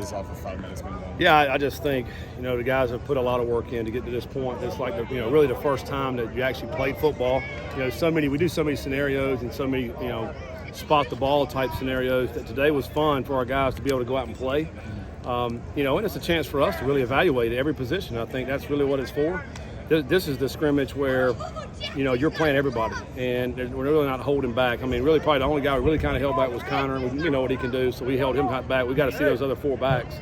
this off of 5 minutes minimum? Yeah, I just think, the guys have put a lot of work in to get to this point. It's like, really the first time that you actually played football. We do so many scenarios and so many, spot the ball type scenarios that today was fun for our guys to be able to go out and play. And it's a chance for us to really evaluate every position. I think that's really what it's for. This is the scrimmage where, you're playing everybody, and we're really not holding back. I mean, really probably the only guy who really kind of held back was Connor. We know what he can do, so we held him back. We got to see those other 4 backs.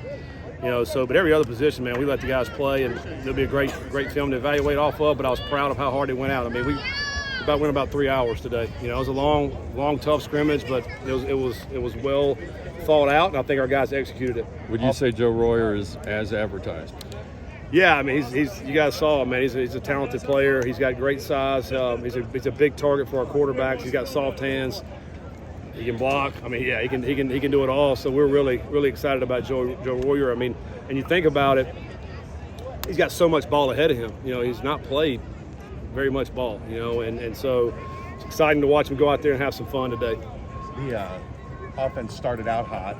But every other position, man, we let the guys play, and it'll be a great film to evaluate off of, but I was proud of how hard it went out. I mean, we went about 3 hours today. It was a long, tough scrimmage, but it was well thought out, and I think our guys executed it. Would you say Joe Royer is as advertised? Yeah, I mean, he's you guys saw him, man. He's a talented player. He's got great size. He's a big target for our quarterbacks. He's got soft hands. He can block. I mean, yeah, he can do it all. So we're really excited about Joe Royer. I mean, and you think about it, he's got so much ball ahead of him. He's not played very much ball. And so it's exciting to watch him go out there and have some fun today. The offense started out hot.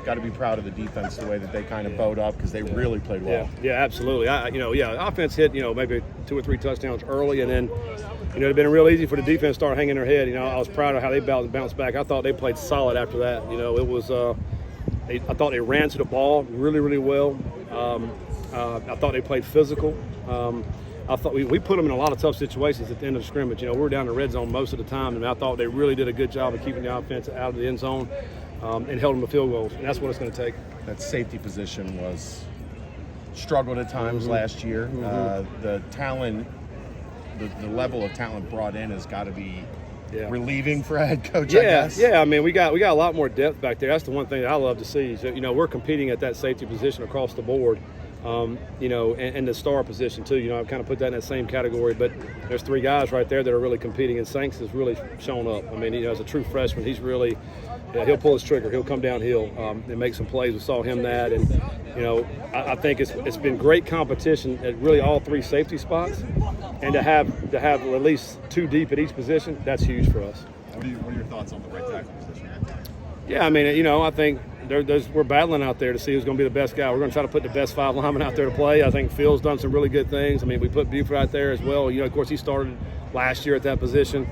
Got to be proud of the defense, the way that they kind of bowed up, because they really played well. Yeah, absolutely. Offense hit, maybe 2 or 3 touchdowns early, and then, it'd been real easy for the defense to start hanging their head. I was proud of how they bounced back. I thought they played solid after that. It was, I thought they ran to the ball really, really well. I thought they played physical. I thought we put them in a lot of tough situations at the end of the scrimmage. We were down in the red zone most of the time, and I thought they really did a good job of keeping the offense out of the end zone. And held them to field goals, and that's what it's going to take. That safety position was struggled at times last year. The talent, the level of talent brought in has got to be relieving for a head coach, I guess. Yeah, I mean, we got a lot more depth back there. That's the one thing that I love to see. So, we're competing at that safety position across the board. And the star position too. I've kind of put that in that same category. But there's 3 guys right there that are really competing, and Sanks has really shown up. I mean, as a true freshman, he's really he'll pull his trigger. He'll come downhill and make some plays. We saw him that, and I think it's been great competition at really all 3 safety spots, and to have at least 2 deep at each position, that's huge for us. What are your thoughts on the right tackle position? Yeah, I mean, I think we're battling out there to see who's going to be the best guy. We're going to try to put the best 5 linemen out there to play. I think Phil's done some really good things. I mean, we put Buford out there as well. Of course, he started last year at that position.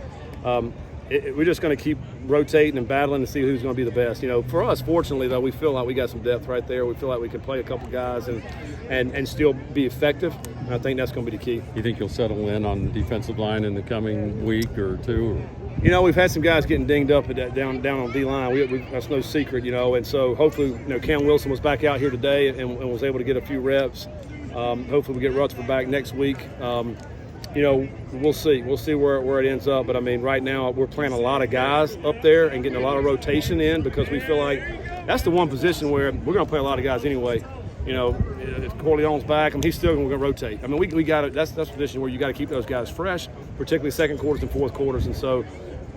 We're just going to keep rotating and battling to see who's going to be the best. For us, fortunately, though, we feel like we got some depth right there. We feel like we can play a couple guys and still be effective. And I think that's going to be the key. You think you'll settle in on the defensive line in the coming week or 2? We've had some guys getting dinged up down on D-line. That's no secret, and so hopefully, Cam Wilson was back out here today and was able to get a few reps. Hopefully we get Rutherford back next week. We'll see. We'll see where it ends up. But, I mean, right now we're playing a lot of guys up there and getting a lot of rotation in, because we feel like that's the one position where we're going to play a lot of guys anyway. If Corleone's back, he's still going to rotate. I mean, we got it. That's a position where you got to keep those guys fresh, particularly second quarters and fourth quarters. And so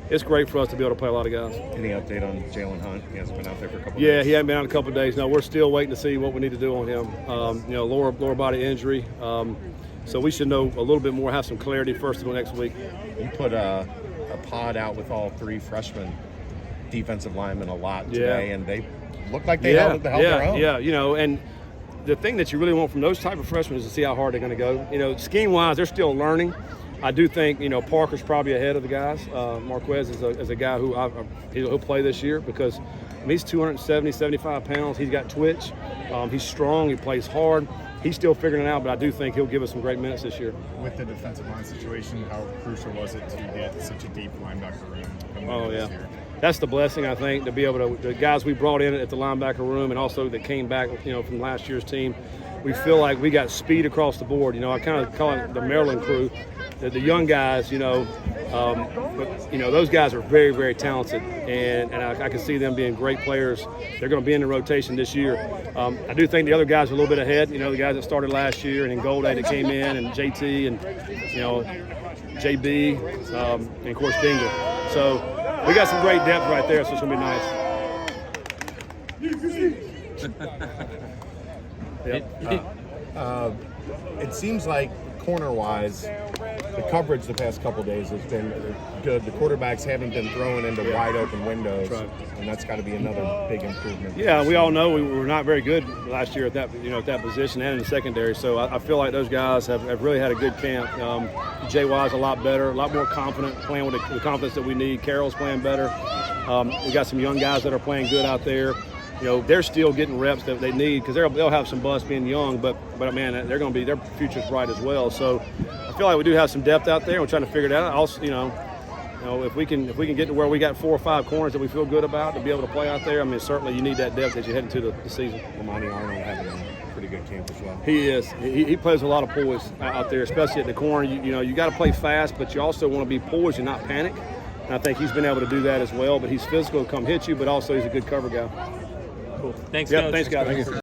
it's great for us to be able to play a lot of guys. Any update on Jalen Hunt? He hasn't been out there for a couple of days. Yeah, he hasn't been out in a couple of days. No, we're still waiting to see what we need to do on him. Lower body injury. So we should know a little bit more, have some clarity first of the next week. You put a pod out with all 3 freshman defensive linemen a lot today, and they looked like they held their own. Yeah, and the thing that you really want from those type of freshmen is to see how hard they're going to go. Scheme-wise, they're still learning. I do think, Parker's probably ahead of the guys. Marquez is a guy who he'll play this year because he's 270, 75 pounds. He's got twitch. He's strong. He plays hard. He's still figuring it out, but I do think he'll give us some great minutes this year. With the defensive line situation, how crucial was it to get such a deep linebacker room coming in this year? That's the blessing, I think, to be able to – the guys we brought in at the linebacker room and also that came back, from last year's team, we feel like we got speed across the board. I kind of call it the Maryland crew. The young guys, but those guys are very, very talented, and I can see them being great players. They're going to be in the rotation this year. I do think the other guys are a little bit ahead. The guys that started last year, and then Golday that came in, and JT, and JB, and of course Dingle. So we got some great depth right there. So it's going to be nice. It seems like corner-wise, the coverage the past couple of days has been good. The quarterbacks haven't been throwing into wide open windows, and that's got to be another big improvement. Yeah, we all know we were not very good last year at that at that position and in the secondary. So I feel like those guys have really had a good camp. JY's a lot better, a lot more confident, playing with the confidence that we need. Carroll's playing better. We got some young guys that are playing good out there. They're still getting reps that they need because they'll have some bust being young, but man, they're going to be, their future's bright as well. So I feel like we do have some depth out there. We're trying to figure it out. Also, if we can get to where we got 4 or 5 corners that we feel good about to be able to play out there, I mean, certainly you need that depth as you head into the season. Monty Arnold having a pretty good camp as well. He is. He plays a lot of poise out there, especially at the corner. You got to play fast, but you also want to be poised and not panic. And I think he's been able to do that as well. But he's physical, come hit you, but also he's a good cover guy. Cool. Thanks, Yeah, Coach. thanks, guys. Thank you.